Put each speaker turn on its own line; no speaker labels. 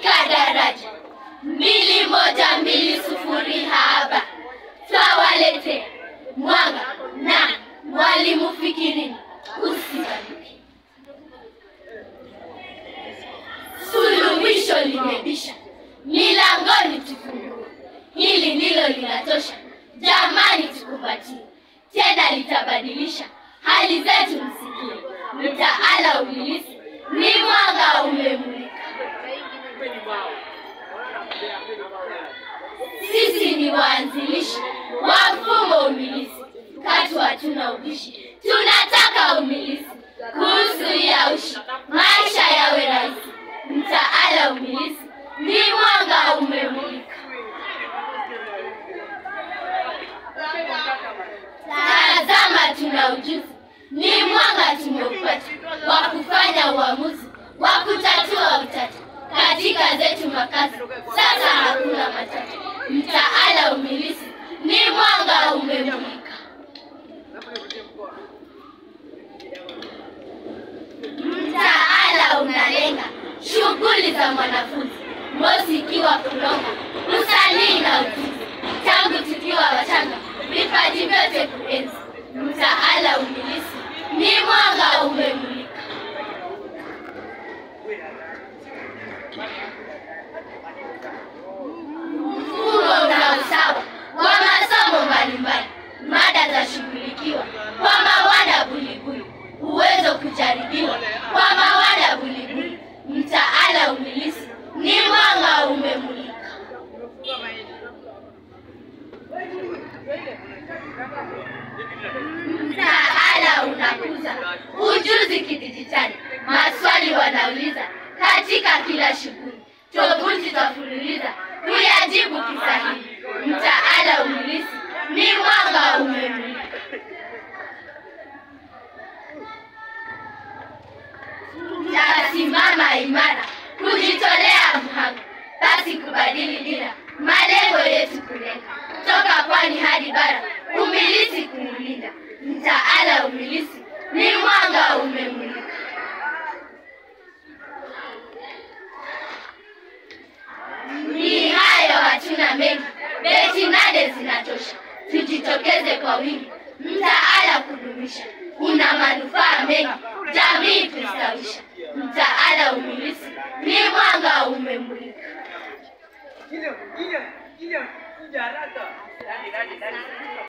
katika daraja 2120 haba. Twawalete mwanga na Mwalimu Fikirini, usibanduke. Suluhisho limebisha, milangoni tufungue. Hili ndilo linatosha, jamani tukumbatie. Tena litabadilisha hali zetu msikie. Mtaala umilisi ni mwanga umemulika. Sisi ni waanzilishi wa mfumo umilisi. Katu hatuna ubishi, tunataka umilisi. Kuzuia ushi, maisha yawe rahisi. Mtaala umilisi ni mwanga umemulika. Tazama tuna ujuzi, ni mwanga tumeupata wa kufanya uamuzi, wa kutatua utata katika zetu makazi. Sasa hakuna matata. Mtaala umilisi ni mwanga umemulika. Mtaala unalenga shughuli za mwanafunzi, mosi ikiwa kulonga, usanii na ujuzi. Tangu tukiwa wachanga, vipaji vyote kuenzi. Mtaala umilisi ni mwanga umemulika. Mfumo una usawa wa masomo mbalimbali, mada za shughulikiwa kwa mawada bulibuli, uwezo kujaribiwa kwa mawada bulibuli. Mtaala umilisi ni mwanga umemulika. Mtaala unakuza ujuzi kidijitali, maswali wanauliza katika kila shughuli, tovuti tafululiza kuyajibu kisahihi. Mtaala umilisi ni mwanga umemulika. Tutasimama imara kujitolea mhanga, basi kubadili dira, malengo yetu kulenga. Toka pwani hadi bara, umilisi kuulinda. Mtaala umilisi ni mwanga umemulika. Ni hayo, hatuna mengi, beti nane zinatosha. Tujitokeze kwa wingi, mtaala kudumisha.